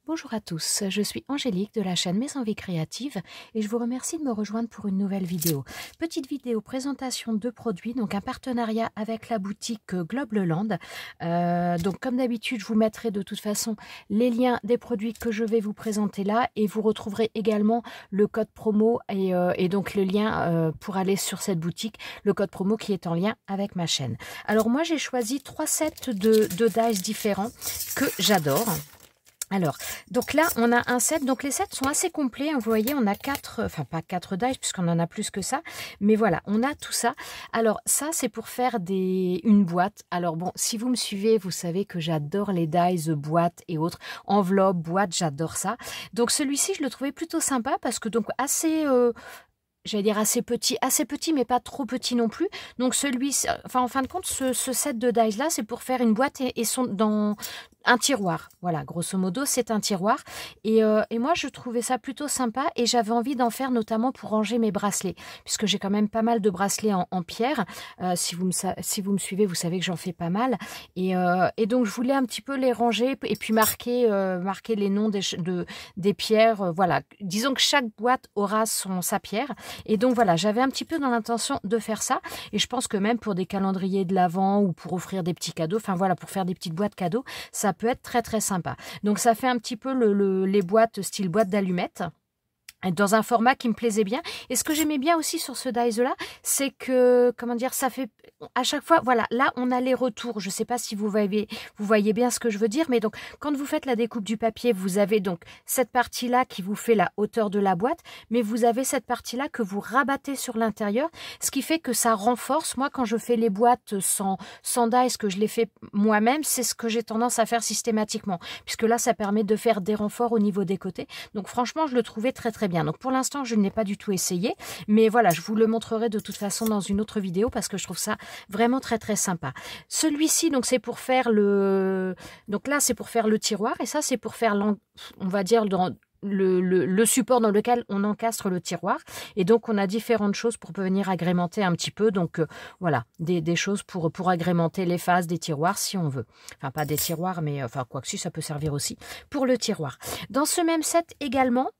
Bonjour à tous, je suis Angélique de la chaîne Mes Envies Créatives et je vous remercie de me rejoindre pour une nouvelle vidéo. Petite vidéo présentation de produits, donc un partenariat avec la boutique Globleland. Donc comme d'habitude, je vous mettrai de toute façon les liens des produits que je vais vous présenter là et vous retrouverez également le code promo et donc le lien pour aller sur cette boutique, le code promo qui est en lien avec ma chaîne. Alors moi j'ai choisi 3 sets de dice différents que j'adore. Alors, donc là, on a un set. Donc, les sets sont assez complets. Vous voyez, on a 4, enfin pas 4 dice puisqu'on en a plus que ça. Mais voilà, on a tout ça. Alors, ça, c'est pour faire une boîte. Alors bon, si vous me suivez, vous savez que j'adore les dice, boîtes et autres. Enveloppes, boîtes, j'adore ça. Donc, celui-ci, je le trouvais plutôt sympa parce que donc assez... j'allais dire assez petit, mais pas trop petit non plus. Donc celui-ci, enfin en fin de compte, ce set de dice là, c'est pour faire une boîte et dans un tiroir. Voilà, grosso modo, c'est un tiroir. Et moi, je trouvais ça plutôt sympa et j'avais envie d'en faire notamment pour ranger mes bracelets, puisque j'ai quand même pas mal de bracelets en pierre. Si vous me suivez, vous savez que j'en fais pas mal. Et donc, je voulais un petit peu les ranger et puis marquer les noms des pierres. Voilà, disons que chaque boîte aura sa pierre. Et donc, voilà, j'avais un petit peu dans l'intention de faire ça. Et je pense que même pour des calendriers de l'Avent ou pour offrir des petits cadeaux, enfin voilà, pour faire des petites boîtes cadeaux, ça peut être très très sympa. Donc ça fait un petit peu les boîtes style boîte d'allumettes, dans un format qui me plaisait bien. Et ce que j'aimais bien aussi sur ce dice là, c'est que, comment dire, ça fait à chaque fois, voilà, là on a les retours. Je sais pas si vous voyez bien ce que je veux dire, mais donc quand vous faites la découpe du papier, vous avez donc cette partie là qui vous fait la hauteur de la boîte, mais vous avez cette partie là que vous rabattez sur l'intérieur, ce qui fait que ça renforce. Moi, quand je fais les boîtes sans dice, que je les fais moi-même, c'est ce que j'ai tendance à faire systématiquement, puisque là ça permet de faire des renforts au niveau des côtés. Donc franchement, je le trouvais très très bien. Donc pour l'instant, je ne l'ai pas du tout essayé, mais voilà, je vous le montrerai de toute façon dans une autre vidéo parce que je trouve ça vraiment très très sympa. Celui-ci, donc c'est pour faire donc là c'est pour faire le tiroir et ça c'est pour faire on va dire le support dans lequel on encastre le tiroir. Et donc on a différentes choses pour venir agrémenter un petit peu. Donc voilà, des choses pour agrémenter les faces des tiroirs si on veut. Enfin pas des tiroirs, mais enfin quoi que si, ça peut servir aussi pour le tiroir. Dans ce même set également,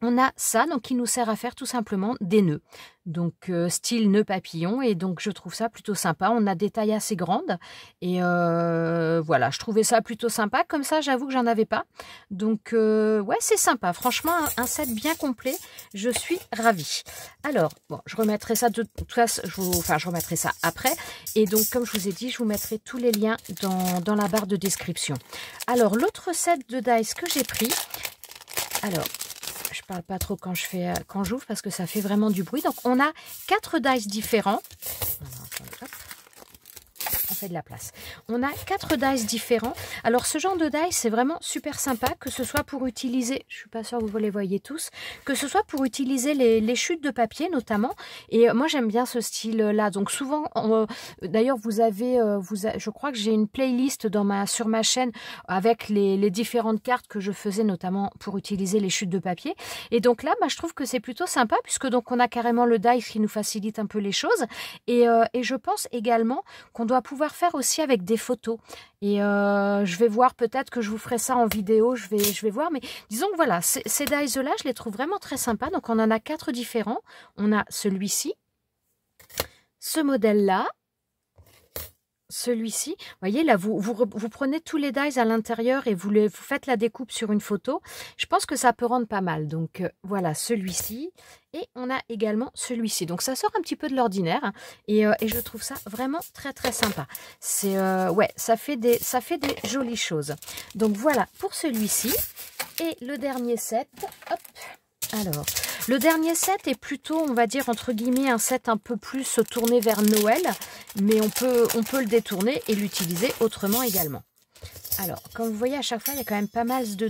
on a ça, donc qui nous sert à faire tout simplement des nœuds. Donc style nœud papillon, et donc je trouve ça plutôt sympa. On a des tailles assez grandes et voilà, je trouvais ça plutôt sympa. Comme ça, j'avoue que j'en avais pas. Donc ouais, c'est sympa. Franchement, un set bien complet. Je suis ravie. Alors, bon, je remettrai ça de toute façon, je remettrai ça après. Et donc, comme je vous ai dit, je vous mettrai tous les liens dans la barre de description. Alors, l'autre set de dice que j'ai pris, alors, je parle pas trop quand j'ouvre parce que ça fait vraiment du bruit. Donc on a 4 dice différents. On fait de la place. On a 4 dice différents. Alors ce genre de dice, c'est vraiment super sympa, que ce soit pour utiliser, je suis pas sûre que vous les voyez tous, que ce soit pour utiliser les chutes de papier notamment. Et moi j'aime bien ce style là. Donc souvent, d'ailleurs je crois que j'ai une playlist sur ma chaîne avec les différentes cartes que je faisais notamment pour utiliser les chutes de papier. Et donc là, je trouve que c'est plutôt sympa puisque donc on a carrément le dice qui nous facilite un peu les choses. Et je pense également qu'on doit pouvoir faire aussi avec des photos. Et je vais voir, peut-être que je vous ferai ça en vidéo, je vais voir. Mais disons que voilà, ces dice-là, je les trouve vraiment très sympas. Donc on en a 4 différents. On a celui-ci, ce modèle-là, celui-ci. Vous voyez, là, vous prenez tous les dice à l'intérieur et vous faites la découpe sur une photo. Je pense que ça peut rendre pas mal. Donc, voilà, celui-ci. Et on a également celui-ci. Donc, ça sort un petit peu de l'ordinaire. Hein, et je trouve ça vraiment très, très sympa. C'est, ouais, ça fait des jolies choses. Donc, voilà pour celui-ci. Et le dernier set, hop. Alors, le dernier set est plutôt, on va dire, entre guillemets, un set un peu plus tourné vers Noël, mais on peut le détourner et l'utiliser autrement également. Alors, comme vous voyez, à chaque fois, il y a quand même pas mal de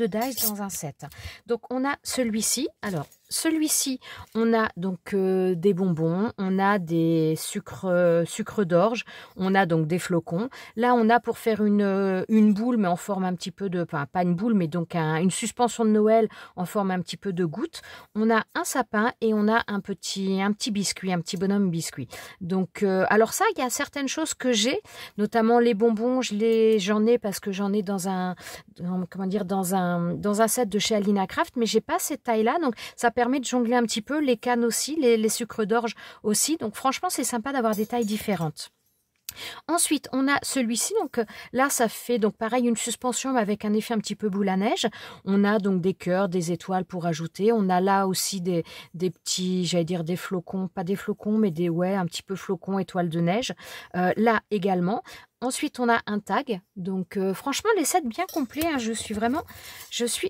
dice dans un set. Donc, on a celui-ci. Alors, celui-ci, on a donc des bonbons, on a des sucres d'orge, on a donc des flocons. Là, on a pour faire une boule, mais en forme un petit peu de... Enfin, pas une boule, mais donc une suspension de Noël en forme un petit peu de goutte. On a un sapin et on a un petit biscuit, un petit bonhomme biscuit. Donc, alors ça, il y a certaines choses que j'ai, notamment les bonbons, j'en ai parce que j'en ai dans un set de chez Alina Craft, mais j'ai pas cette taille-là, donc ça permet de jongler un petit peu, les cannes aussi, les sucres d'orge aussi. Donc franchement, c'est sympa d'avoir des tailles différentes. Ensuite, on a celui-ci, donc là, ça fait donc pareil une suspension mais avec un effet un petit peu boule à neige. On a donc des cœurs, des étoiles pour ajouter. On a là aussi des petits, j'allais dire des flocons, pas des flocons, mais un petit peu flocons, étoiles de neige. Là également. Ensuite, on a un tag. Donc, franchement, les sets bien complets. Hein, je suis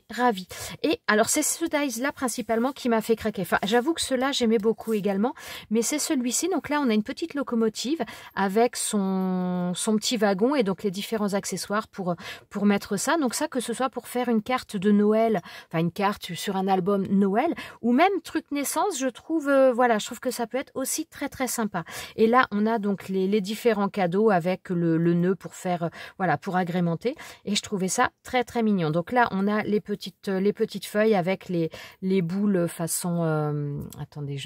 ravie. Et alors, c'est ce dies-là principalement qui m'a fait craquer. Enfin, j'avoue que ceux-là, j'aimais beaucoup également. Mais c'est celui-ci. Donc là, on a une petite locomotive avec son petit wagon et donc les différents accessoires pour mettre ça. Donc ça, que ce soit pour faire une carte de Noël, enfin une carte sur un album Noël ou même truc naissance, je trouve, voilà, je trouve que ça peut être aussi très très sympa. Et là, on a donc les différents cadeaux avec le nœud pour faire, voilà, pour agrémenter. Et je trouvais ça très très mignon. Donc là, on a les petites feuilles avec les boules façon, attendez,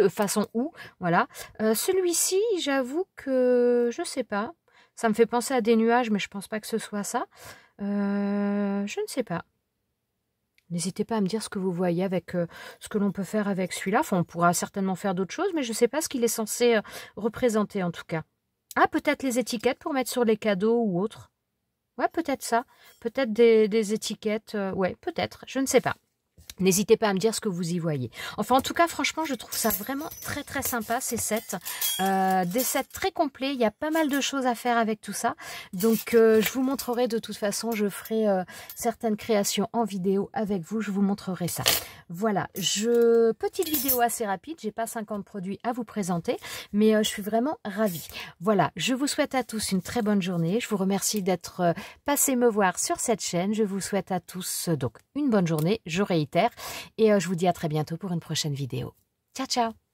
façon ou, voilà. Celui-ci, j'avoue que je sais pas. Ça me fait penser à des nuages, mais je pense pas que ce soit ça. Je ne sais pas. N'hésitez pas à me dire ce que vous voyez avec ce que l'on peut faire avec celui-là. Enfin, on pourra certainement faire d'autres choses, mais je ne sais pas ce qu'il est censé représenter en tout cas. Ah, peut-être les étiquettes pour mettre sur les cadeaux ou autres. Ouais, peut-être ça. Peut-être des étiquettes. Ouais, peut-être. Je ne sais pas. N'hésitez pas à me dire ce que vous y voyez. Enfin, en tout cas, franchement, je trouve ça vraiment très, très sympa, ces sets. Des sets très complets. Il y a pas mal de choses à faire avec tout ça. Donc, je vous montrerai de toute façon. Je ferai certaines créations en vidéo avec vous. Je vous montrerai ça. Voilà. Petite vidéo assez rapide. J'ai pas 50 produits à vous présenter. Mais je suis vraiment ravie. Voilà. Je vous souhaite à tous une très bonne journée. Je vous remercie d'être passé me voir sur cette chaîne. Je vous souhaite à tous donc une bonne journée. Je réitère. Et je vous dis à très bientôt pour une prochaine vidéo. Ciao, ciao!